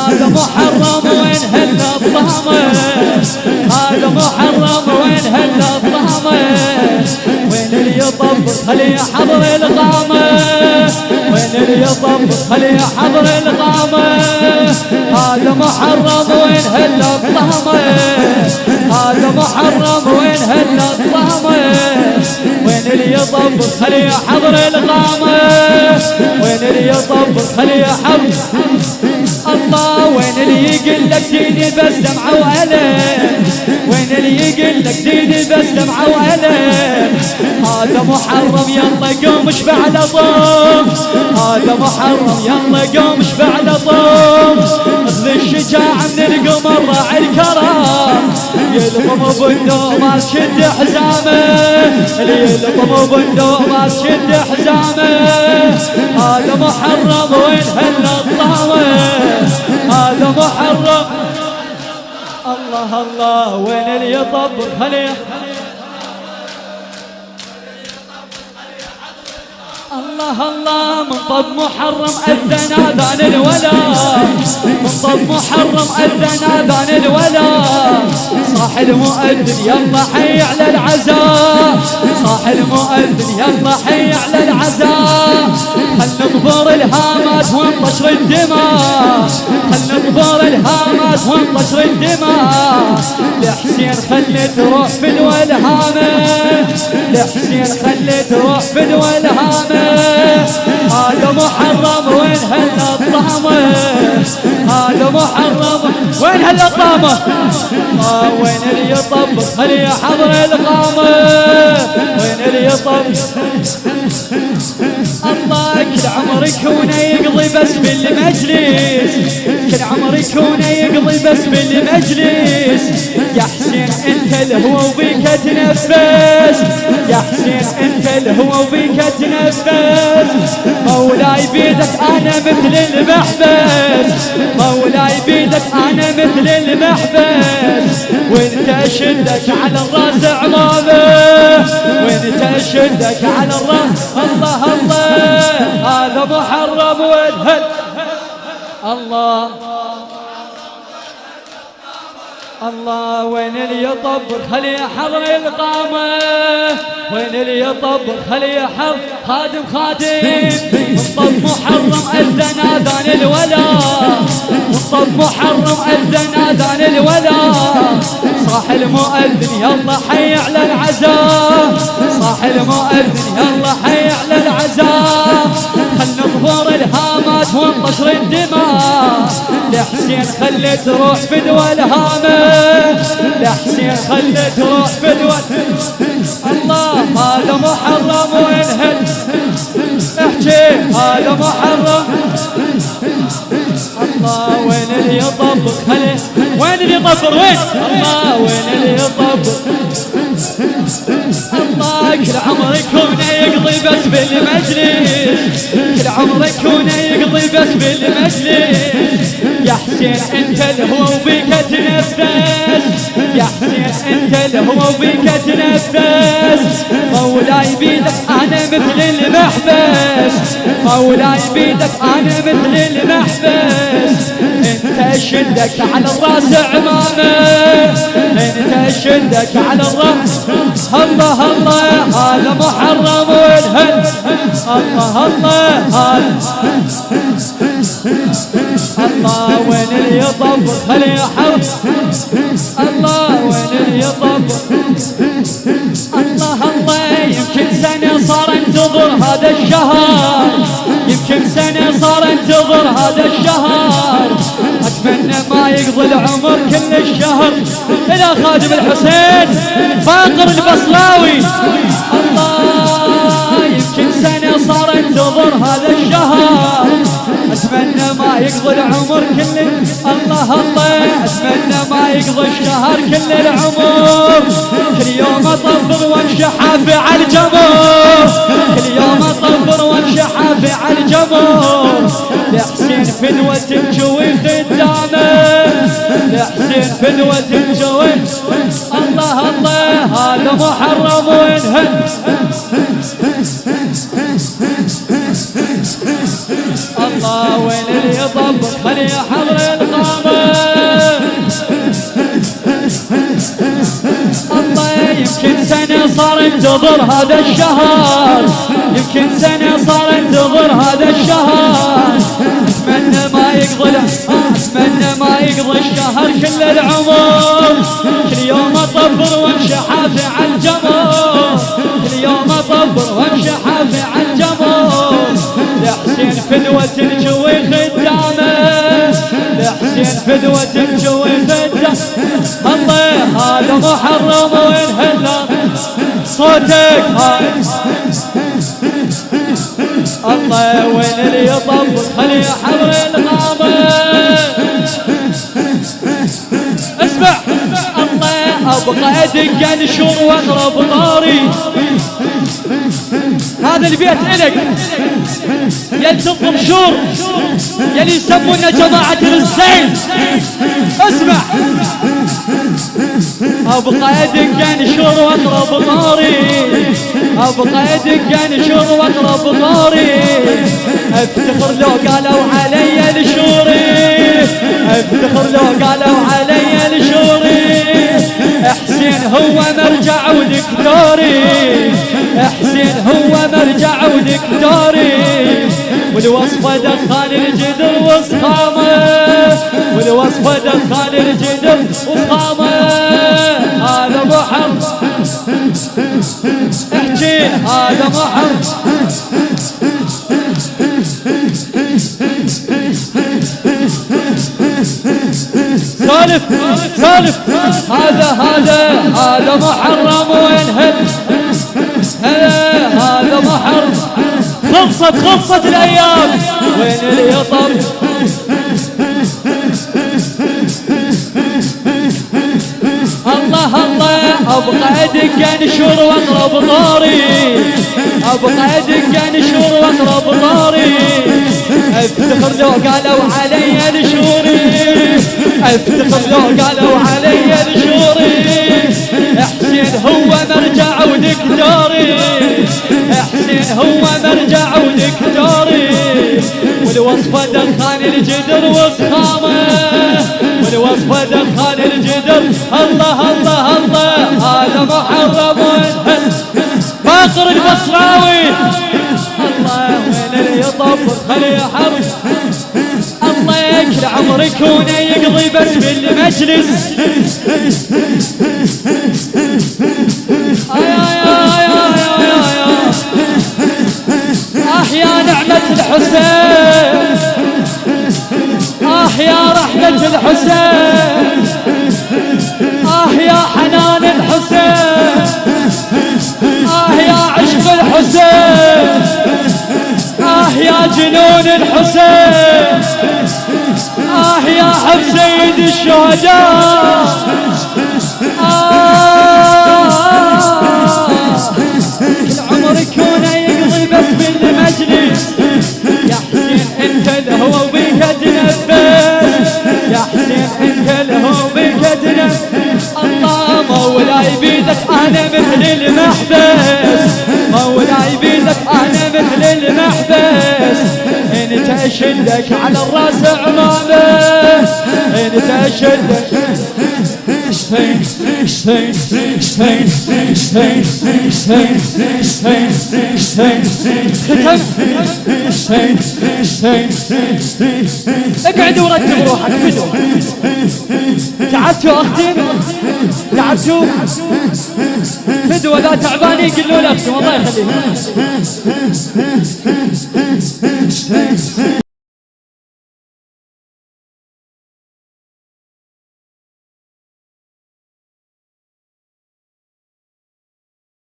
هذا محرم وين هل الطامس هذا محرم وين هل الطامس وين اللي يطبط خلي حضر القامة وين اللي يطبط خلي حضر القامة هذا محرم وين هل الطامس هذا محرم وين هل الطامس وين اللي يطبط خلي حضر القامة وين اللي يطبط خلي حضر الله وين اللي يقول لك ديني بس دمعة وألم وين اللي يقول لك ديني بس دمعة وألم هذا محرم يلا قوم اشبع لطم هذا محرم يلا قوم اشبع لطم خذ الشجاعة من القمر راعي الكرم يلطم بندق ما تشد حزامه اللي يلطم بندق ما تشد حزامه هذا محرم وين هل الطامس هذا محرم الله الله وين اللي يطبق خليه الله الله من طب محرم أذن آذان الولا من طب محرم أذن آذان الولا صاح المؤذن يلا حي على العزاء صاح المؤذن يلا حي على العزاء خل نقبر الهامات وانطشر الدماء خل نقبر الهامات وانطشر الدماء لحسين خلي تروح في الولهامة لحسين خلي تروح في الولهامة هذا محرم وين هل الطامس هذا محرم وين هل الطامس وين اللي يطبط خلي حضر القامة وين اللي يطبط الله كل عمر يكون يقضي بس بالمجلس كل عمر يكون يقضي بس بالمجلس يا حسين انت الهوى وبيك تنفس يا حسين انت الهوى وبيك تنفس مولاي بيدك انا مثل المحبس مولاي بيدك انا مثل المحبس وانت شدك على الراس عمامه وانت شدك على الراس الله الله هذا محرم والهد الله الله وين اللي يطبق خلي حضر القامة وين اللي يطبق خلي حضر خادم خادم مطب محرم أذن آذان الولا مطب محرم أذن آذان الولا صاح المؤذن يلا حي على العزاء صاح المؤذن يلا حي على العزاء خل نظهر الهامات وانطشر الدماء لحسين خلي تروح في الولهامة لحسين خلي تروح في الله هذا محرم وين هل احكي هذا محرم الله وين اللي يطبق خلي وين اللي يطبق وين الله وين اللي يطبق الله كل عمر يكون يقضي بس بالمجلس كل عمر يكون يقضي بس بالمجلس يا حسين انت الهوى وبيك تنفس يا حسين انت الهوى وبيك تنفس مولاي بيدك انا مثل المحبس مولاي بيدك انا مثل المحبس انت شدك على الراس عمامه انت شدك على الراس الله الله هذا محرم والهل الله الله الله وين اللي يطبق خلي حرب الله وين اللي يطبق الله الله يمكن سنة صار انتظر هذا الشهر يمكن سنة صار انتظر هذا الشهر اتمنى ما يقضي العمر كل الشهر الى خادم الحسين باقر البصلاوي الله يمكن سنة صار انتظر هذا الشهر اتمنى ما يقضي العمر كل الله الله اتمنى ما يقضي الشهر كل العمر كل يوم اطبر وانشحافي على الجمر كل يوم اطبر وانشحافي على الجمر لحسين فدوة تنجوي قدامه لحسين فدوة تنجوي الله الله هذا محرم وينهل الله وين اللي يطبق خلي حضر القمر انتظر هذا الشهر، يمكن سنة صار انتظر هذا الشهر. اتمنى ما يقضي اتمنى ما يقضي الشهر كل العمر. كل يوم اطبر وامشي حافي على الجمر، كل يوم اطبر وامشي حافي على الجمر. لحسين فدوة الجوي خدامه، لحسين فدوة الجوي خدامه. الله هذا محرم وين هلا صوتك الله وين اللي يطبق خلي حضر الغامة. اسمع الله ابقى ادق انشر واضرب طاري. هذا البيت الك يلي تطلب شور، يلي يسمونا جماعة الزين. اسمع ابقى ادق انشر واضرب طاري، ابقى ادق انشر واضرب طاري. افتخر لو قالوا علي الشوري، افتخر لو قالوا علي الشوري. حسين هو مرجع ودكتوري، حسين هو مرجع ودكتوري. والوصفة دخان الجدر وصخامة، والوصفة دخان الجدر وصخامة. هذا محمد احكي هذا محمد. سالف سالف هذا محرم وين هذا محرم. خلصت الايام وين اللي يطب. الله ابقى ادق انشر واضرب طاري، ابقى ادق انشر واضرب طاري. افتخر لو قالوا علي الشوري، افتخر لو قالوا علي الشوري. حسين هو مرجع ودكتوري، حسين هو مرجع ودكتوري. والوصفة دخان الجدر وصخامة، والوصفة دخان الجدر. الله هذا محرم باقر البصراوي. الله وين اللي يطبق خلي حرب. الله يكل عمرك يكون يقضي بس بالمجلس. يا نعمة الحسين، يا رحمة الحسين، يا حنان الحسين، يا عشق الحسين، يا جنون الحسين، يا حب سيد الشهداء. كل عمرك يكون يقضي بس بالمجلس. يا حسين انت الهوى بك تنفس، يا حسين انت الهوى بك تنفس. الله مولاي بيدك انا مثل المحبس، مولاي بيدك انا مثل المحبس. انت اشدك على الراس عمامه، انت اشدك. اقعد ورتب روحك. تعبتوا اختي؟ تعبتوا؟ فدوة لا تعبانين قلوا لك الله يخليك.